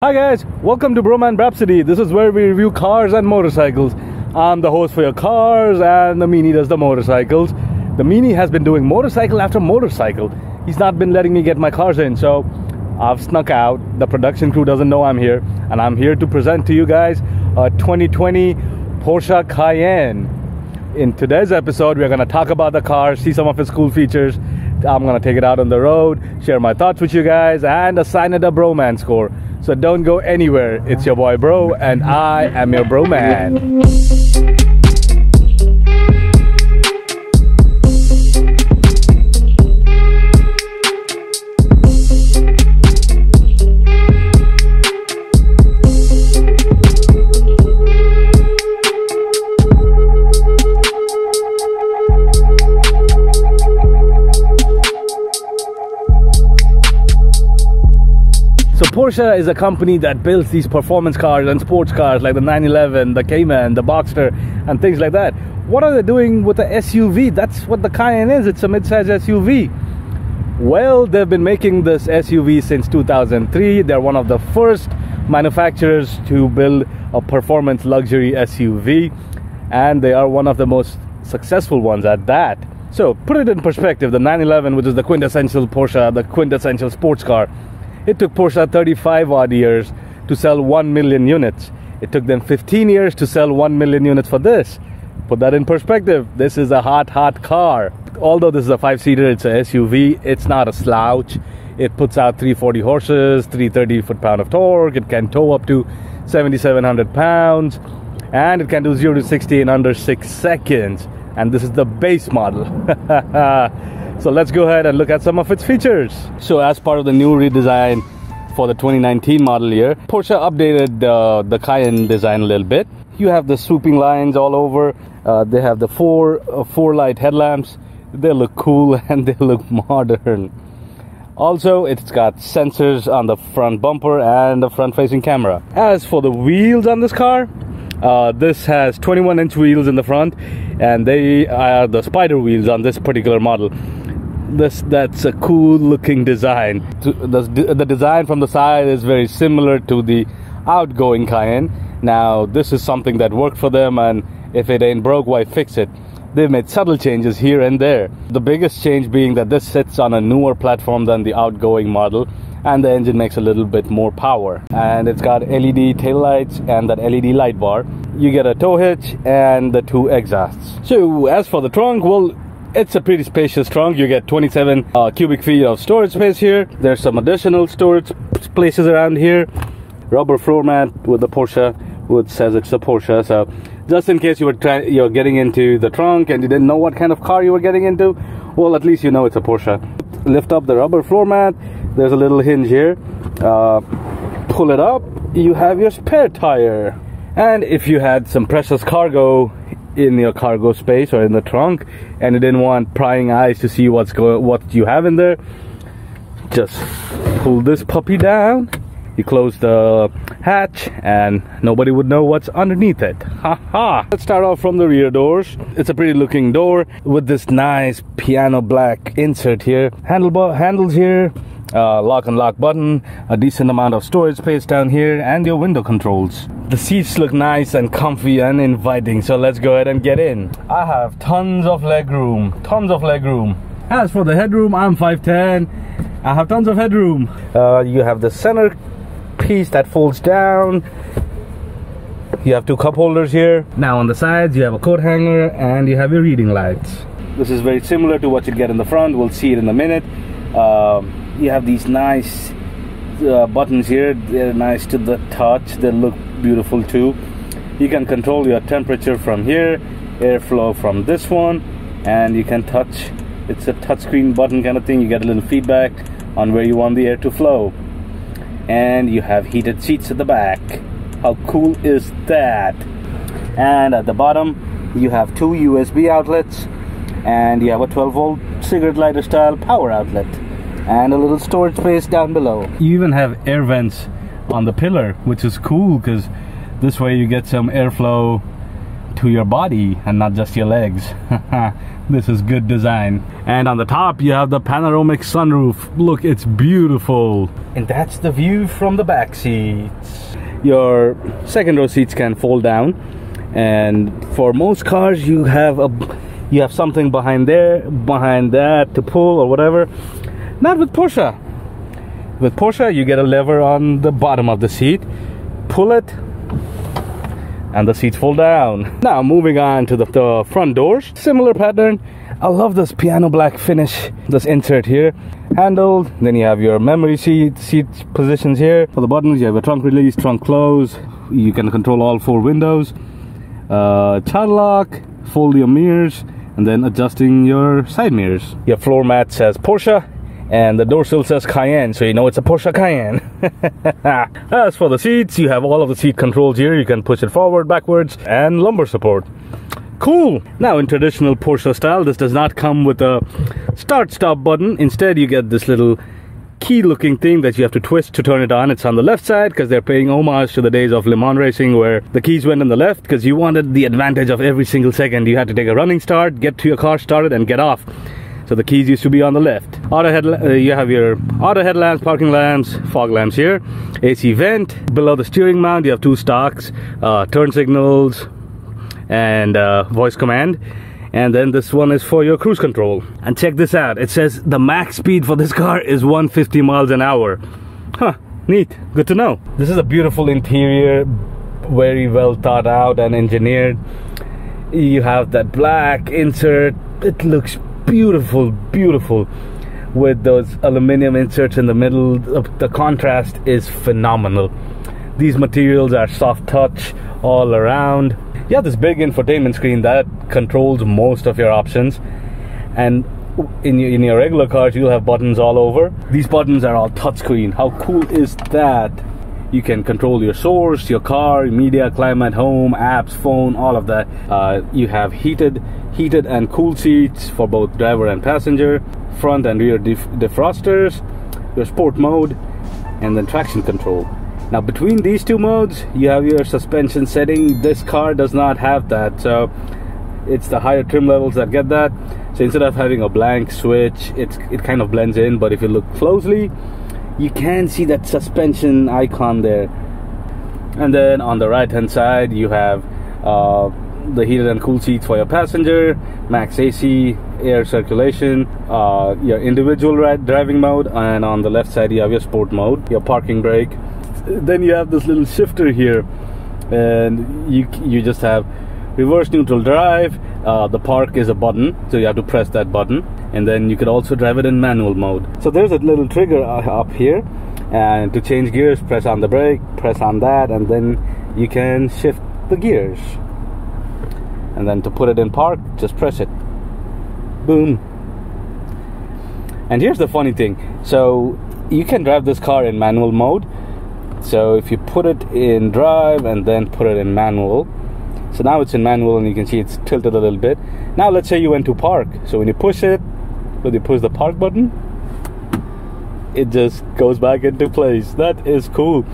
Hi guys, welcome to Bhroman Braapsody. This is where we review cars and motorcycles. I'm the host for your cars and the Meanie does the motorcycles. The Meanie has been doing motorcycle after motorcycle. He's not been letting me get my cars in, so I've snuck out. The production crew doesn't know I'm here, and I'm here to present to you guys a 2020 Porsche Cayenne. In today's episode, we're going to talk about the car, see some of its cool features. I'm going to take it out on the road, share my thoughts with you guys, and assign it a Bhromance score. So don't go anywhere. It's your boy Bro, and I am your Bhroman. So Porsche is a company that builds these performance cars and sports cars like the 911, the Cayenne, the Boxster, and things like that. What are they doing with the SUV? That's what the Cayenne is. It's a mid-size SUV. Well, they've been making this SUV since 2003. They're one of the first manufacturers to build a performance luxury SUV, and they are one of the most successful ones at that. So put it in perspective, the 911, which is the quintessential Porsche, the quintessential sports car, it took Porsche 35 odd years to sell 1 million units. It took them 15 years to sell 1 million units for this. Put that in perspective. This is a hot car. Although this is a 5-seater, it's a SUV. It's not a slouch. It puts out 340 horses, 330 foot-pound of torque. It can tow up to 7,700 pounds. And it can do 0 to 60 in under 6 seconds. And this is the base model. So let's go ahead and look at some of its features. So as part of the new redesign for the 2019 model year, Porsche updated the Cayenne design a little bit. You have the swooping lines all over. They have the four light headlamps. They look cool and they look modern. Also, it's got sensors on the front bumper and the front facing camera. As for the wheels on this car, this has 21-inch wheels in the front, and they are the spider wheels on this particular model. That's a cool looking design. The design from the side is very similar to the outgoing Cayenne. Now this is something that worked for them, and if it ain't broke, why fix it? They've made subtle changes here and there. The biggest change being that this sits on a newer platform than the outgoing model, and the engine makes a little bit more power. And it's got LED taillights and that LED light bar. You get a tow hitch and the 2 exhausts. So as for the trunk, well, it's a pretty spacious trunk. You get 27 cubic feet of storage space here. There's some additional storage places around here. Rubber floor mat with the Porsche, which says it's a Porsche. So just in case you're getting into the trunk and you didn't know what kind of car you were getting into, well, at least you know it's a Porsche. Lift up the rubber floor mat. There's a little hinge here. Pull it up. You have your spare tire. And if you had some precious cargo in your cargo space or in the trunk and you didn't want prying eyes to see what you have in there, just pull this puppy down. You close the hatch and nobody would know what's underneath it. Haha. Let's start off from the rear doors. It's a pretty looking door with this nice piano black insert here. Handles here. Lock and lock button, a decent amount of storage space down here, and your window controls. The seats look nice and comfy and inviting, so let's go ahead and get in. I have tons of leg room. As for the headroom, I'm 5'10". I have tons of headroom. You have the center piece that folds down. You have 2 cup holders here. Now on the sides you have a coat hanger and you have your reading lights. This is very similar to what you get in the front. We'll see it in a minute. You have these nice buttons here. They're nice to the touch. They look beautiful too. You can control your temperature from here, airflow from this one, and you can touch. It's a touchscreen button kind of thing. You get a little feedback on where you want the air to flow. And you have heated seats at the back. How cool is that? And at the bottom you have 2 USB outlets, and you have a 12-volt cigarette lighter style power outlet, and a little storage space down below. You even have air vents on the pillar, which is cool because this way you get some airflow to your body and not just your legs. This is good design. And on the top you have the panoramic sunroof. Look, it's beautiful. And that's the view from the back seats. Your second row seats can fold down, and for most cars you have something behind that to pull or whatever. Not with Porsche. With Porsche you get a lever on the bottom of the seat, pull it, and the seats fold down. Now moving on to the front doors, similar pattern. I love this piano black finish, this insert here, handle. Then you have your memory seat positions here. For the buttons you have a trunk release, trunk close. You can control all 4 windows, child lock, fold your mirrors, and then adjusting your side mirrors. Your floor mat says Porsche, and the door sill says Cayenne, so you know it's a Porsche Cayenne. As for the seats, you have all of the seat controls here. You can push it forward, backwards, and lumbar support. Cool. Now in traditional Porsche style, this does not come with a start-stop button. Instead, you get this little key looking thing that you have to twist to turn it on. It's on the left side because they're paying homage to the days of Le Mans racing, where the keys went on the left because you wanted the advantage of every single second. You had to take a running start, get to your car started, and get off. So the keys used to be on the left. You have your auto headlamps, parking lamps, fog lamps here, AC vent. Below the steering mount you have 2 stalks, turn signals, and voice command. And then this one is for your cruise control. And check this out, it says the max speed for this car is 150 miles an hour. Huh, neat, good to know. This is a beautiful interior, very well thought out and engineered. You have that black insert. It looks beautiful, beautiful, with those aluminum inserts in the middle. The contrast is phenomenal. These materials are soft touch all around. You have this big infotainment screen that controls most of your options, and in your regular cars you'll have buttons all over. These buttons are all touchscreen. How cool is that? You can control your source, your car, media, climate, home, apps, phone, all of that. You have heated and cool seats for both driver and passenger, front and rear defrosters, your sport mode, and then traction control. Now between these 2 modes you have your suspension setting. This car does not have that, so it's the higher trim levels that get that. So instead of having a blank switch, it kind of blends in, but if you look closely you can see that suspension icon there. And then on the right hand side you have the heated and cool seats for your passenger, max AC, air circulation, your individual driving mode, and on the left side you have your sport mode, your parking brake. Then you have this little shifter here, and you just have reverse neutral drive. The park is a button, so you have to press that button, and then you could also drive it in manual mode. So there's a little trigger up here, and to change gears, press on the brake, press on that, and then you can shift the gears. And then to put it in park, just press it. Boom. And here's the funny thing, so you can drive this car in manual mode. So if you put it in drive and then put it in manual, so now it's in manual and you can see it's tilted a little bit. Now let's say you went to park, so when you push it, when you push the park button, it just goes back into place. That is cool.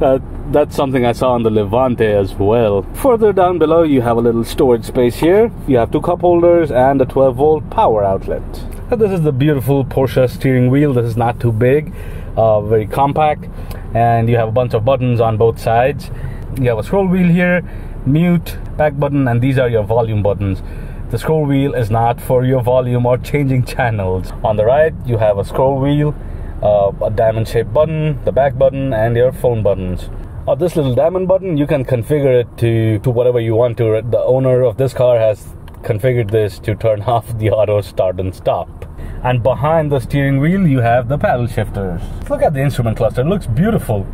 That's something I saw on the Levante as well. Further down below you have a little storage space here. You have 2 cup holders and a 12-volt power outlet. And this is the beautiful Porsche steering wheel. This is not too big, very compact, and you have a bunch of buttons on both sides. You have a scroll wheel here, mute, back button, and these are your volume buttons. The scroll wheel is not for your volume or changing channels. On the right you have a scroll wheel, a diamond shaped button, the back button, and your phone buttons. This little diamond button, you can configure it to whatever you want to. The owner of this car has configured this to turn off the auto start and stop. And behind the steering wheel you have the paddle shifters. Look at the instrument cluster, it looks beautiful.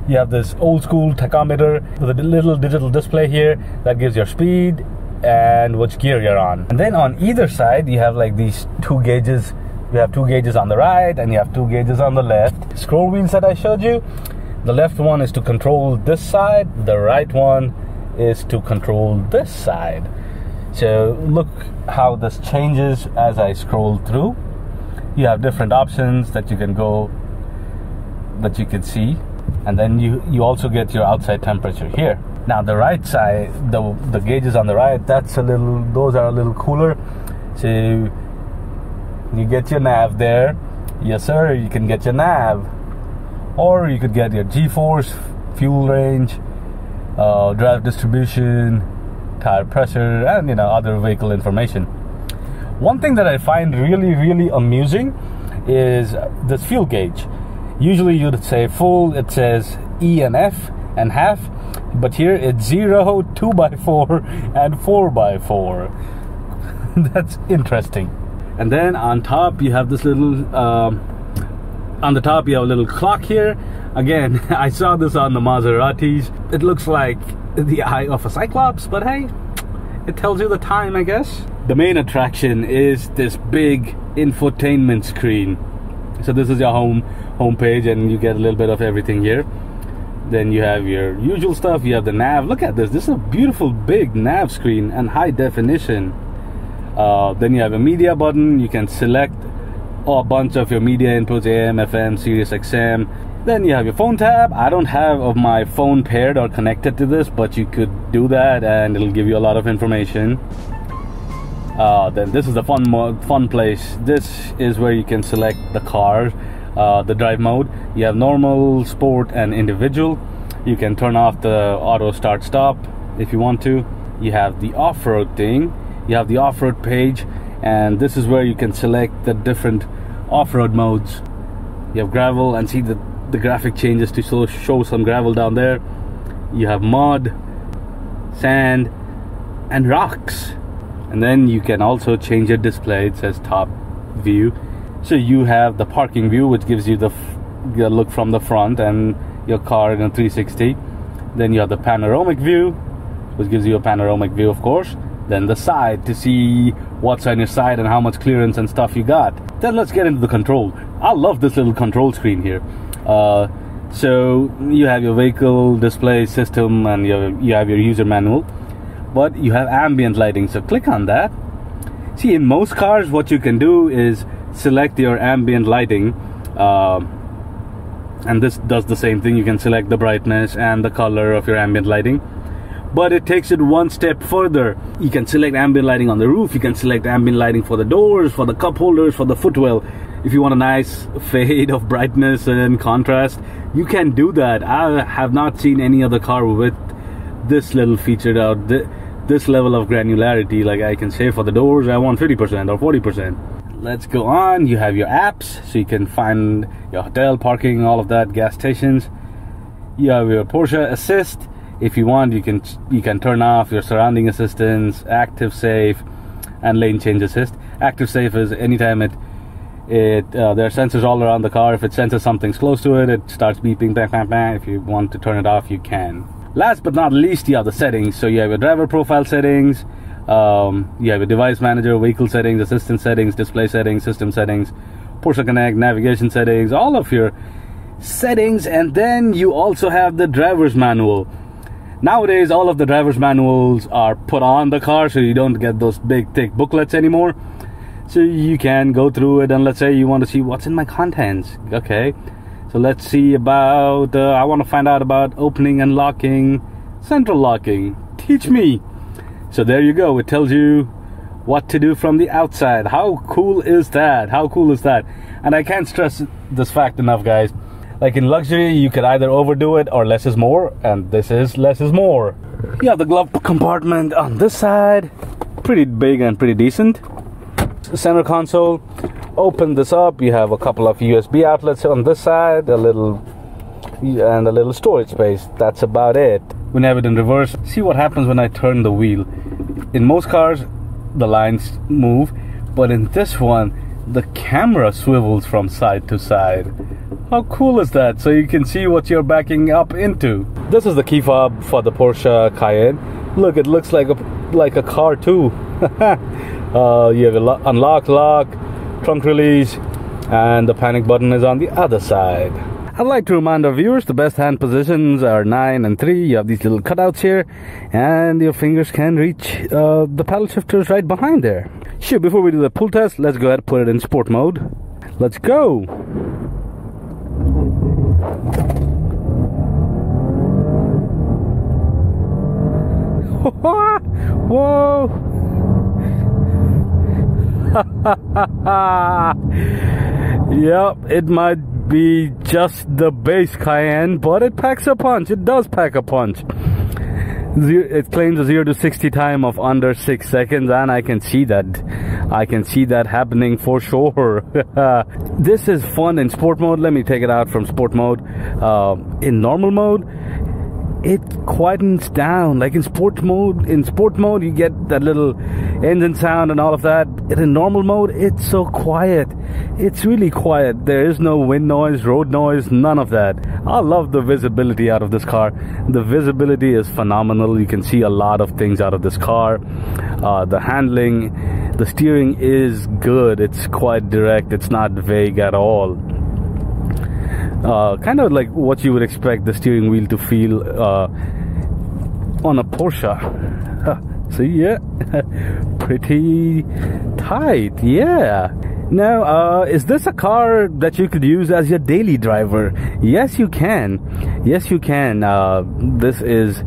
You have this old school tachometer with a little digital display here that gives your speed and which gear you're on. And then on either side you have like these 2 gauges. You have 2 gauges on the right and you have 2 gauges on the left. Scroll wheels that I showed you, the left one is to control this side, the right one is to control this side. So look how this changes as I scroll through. You have different options that you can go, that you can see, and then you also get your outside temperature here. Now the right side, the gauges on the right, those are a little cooler. So you get your nav there. Yes sir, you can get your nav. Or you could get your G-force, fuel range, drive distribution, tire pressure, and other vehicle information. One thing that I find really amusing is this fuel gauge. Usually you'd say full, it says E and F and half, but here it's 0, 2x4 and 4x4. That's interesting. And then on top you have this little on the top you have a little clock here. Again, I saw this on the Maseratis. It looks like the eye of a cyclops, but hey, it tells you the time, I guess. The main attraction is this big infotainment screen. So this is your home page, and you get a little bit of everything here. Then you have your usual stuff. You have the nav. Look at this. This is a beautiful big nav screen and high definition. Then you have a media button. You can select a bunch of your media inputs, AM, FM, Sirius XM. Then you have your phone tab. I don't have my phone paired or connected to this, but you could do that and it'll give you a lot of information. Then this is the fun place. This is where you can select the car, the drive mode. You have normal, sport, and individual. You can turn off the auto start stop if you want to. You have the off-road thing. You have the off-road page, and this is where you can select the different off-road modes. You have gravel, and see the graphic changes to show some gravel down there. You have mud, sand, and rocks. And then you can also change your display. It says top view. So you have the parking view, which gives you the look from the front and your car in a 360. Then you have the panoramic view, which gives you a panoramic view, of course. Then the side to see what's on your side and how much clearance and stuff you got. Then let's get into the control. I love this little control screen here. So you have your vehicle display system, and you have your user manual. But you have ambient lighting, so click on that. See, in most cars what you can do is select your ambient lighting, and this does the same thing. You can select the brightness and the color of your ambient lighting, but it takes it one step further. You can select ambient lighting on the roof. You can select ambient lighting for the doors, for the cup holders, for the footwell. If you want a nice fade of brightness and contrast, you can do that. I have not seen any other car with this little featured out, this level of granularity. Like I can say for the doors I want 50% or 40%. Let's go on. You have your apps, so you can find your hotel, parking, all of that, gas stations. You have your Porsche Assist. If you want, you can turn off your surrounding assistance, active safe, and lane change assist. Active safe is anytime there are sensors all around the car. If it senses something's close to it, it starts beeping, bang, bang, bang. If you want to turn it off, you can. Last but not least, you have the settings. So you have your driver profile settings, you have your device manager, vehicle settings, assistant settings, display settings, system settings, Porsche Connect, navigation settings, all of your settings. And then you also have the driver's manual. Nowadays, all of the driver's manuals are put on the car, so you don't get those big, thick booklets anymore. So you can go through it, and let's say you want to see what's in my contents. Okay, so let's see about, I want to find out about opening and locking, central locking. Teach me. So there you go. It tells you what to do from the outside. How cool is that? How cool is that? And I can't stress this fact enough, guys. Like in luxury, you could either overdo it or less is more, and this is less is more. You have the glove compartment on this side. Pretty big and pretty decent. Center console. Open this up. You have a couple of USB outlets on this side, a little storage space. That's about it. We have it in reverse. See what happens when I turn the wheel. In most cars, the lines move, but in this one, the camera swivels from side to side. How cool is that? So you can see what you're backing up into. This is the key fob for the Porsche Cayenne. Look, it looks like a car too. You have a unlock, lock, trunk release, and the panic button is on the other side. I'd like to remind our viewers the best hand positions are 9 and 3. You have these little cutouts here, and your fingers can reach the paddle shifters right behind there. Sure, before we do the pull test, let's go ahead and put it in sport mode. Let's go! Whoa! Yep, it might be just the base Cayenne, but it packs a punch. It does pack a punch. It claims a 0 to 60 time of under 6 seconds, and I can see that. I can see that happening for sure. This is fun in sport mode. Let me take it out from sport mode. In normal mode, it quietens down. Like in sport mode, you get that little engine sound and all of that. In normal mode, it's so quiet. It's really quiet. There is no wind noise, road noise, none of that. I love the visibility out of this car. The visibility is phenomenal. You can see a lot of things out of this car. The handling, the steering is good. It's quite direct. It's not vague at all. Kind of like what you would expect the steering wheel to feel on a Porsche. See, yeah, pretty tight, yeah. Now, is this a car that you could use as your daily driver? Yes, you can. Yes, you can. This is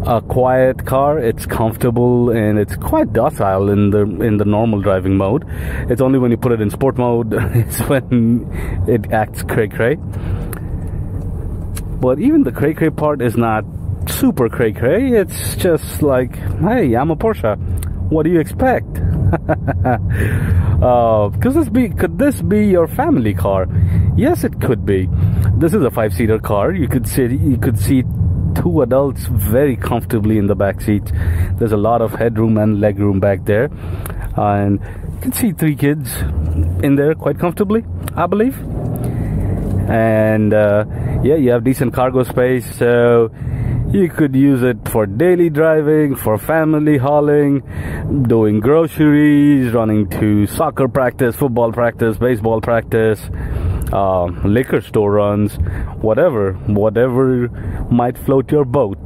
a quiet car. It's comfortable and it's quite docile in the normal driving mode. It's only when you put it in sport mode it's when it acts cray-cray. But even the cray-cray part is not super cray-cray. It's just like, hey, I'm a Porsche. What do you expect? Could this be your family car? Yes, it could be. This is a 5-seater car. You could see 2 adults very comfortably in the back seats. There's a lot of headroom and legroom back there, and you can see 3 kids in there quite comfortably, I believe. And yeah, you have decent cargo space, so you could use it for daily driving, for family hauling, doing groceries, running to soccer practice, football practice, baseball practice, liquor store runs, whatever might float your boat.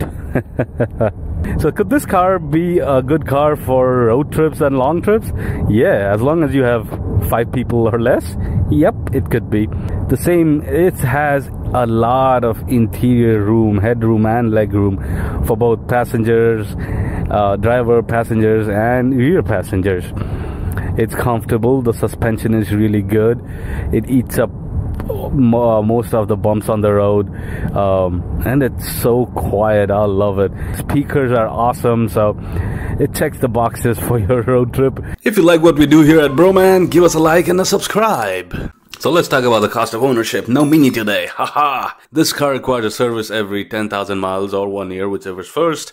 So could this car be a good car for road trips and long trips? Yeah, as long as you have 5 people or less. Yep, it could be. The same, it has a lot of interior room, headroom and legroom for both passengers, driver, passengers and rear passengers. It's comfortable. The suspension is really good. It eats up most of the bumps on the road, and it's so quiet. I love it. Speakers are awesome, so it checks the boxes for your road trip. If you like what we do here at Bhroman, give us a like and a subscribe. So let's talk about the cost of ownership. No Mini today, haha. This car requires a service every 10,000 miles or 1 year, whichever's first,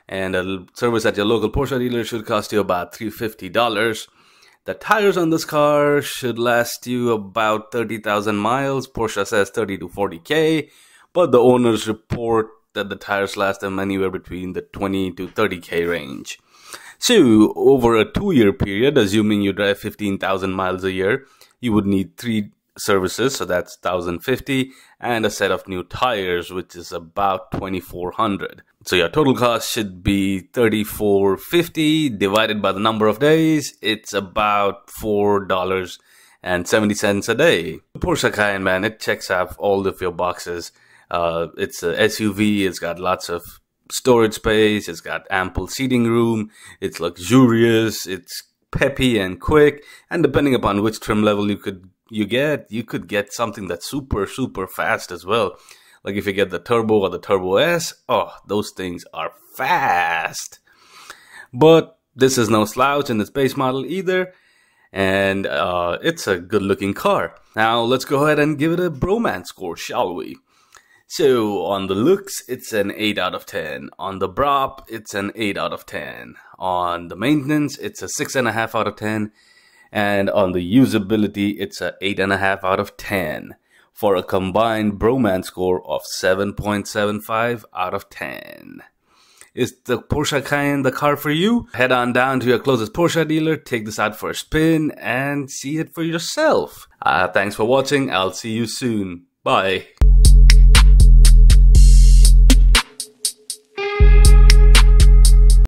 and a service at your local Porsche dealer should cost you about $350. The tires on this car should last you about 30,000 miles. Porsche says 30 to 40k, but the owners report that the tires last them anywhere between the 20 to 30k range. So over a 2-year period, assuming you drive 15,000 miles a year, you would need 3 services, so that's 1,050, and a set of new tires, which is about 2,400. So your total cost should be $3,450 divided by the number of days. It's about $4.70 a day. The Porsche Cayenne, man, it checks off all of your boxes. It's a SUV. It's got lots of storage space. It's got ample seating room. It's luxurious. It's peppy and quick. And depending upon which trim level you could get something that's super fast as well. Like if you get the Turbo or the Turbo S, oh, those things are fast. But this is no slouch in this base model either, and it's a good looking car. Now let's go ahead and give it a Bhromance score, shall we? So on the looks, it's an 8 out of 10. On the Braap, it's an 8 out of 10. On the maintenance, it's a 6.5 out of 10. And on the usability, it's a 8.5 out of 10. For a combined Bhromance score of 7.75 out of 10. Is the Porsche Cayenne the car for you? Head on down to your closest Porsche dealer, take this out for a spin, and see it for yourself. Thanks for watching. I'll see you soon. Bye.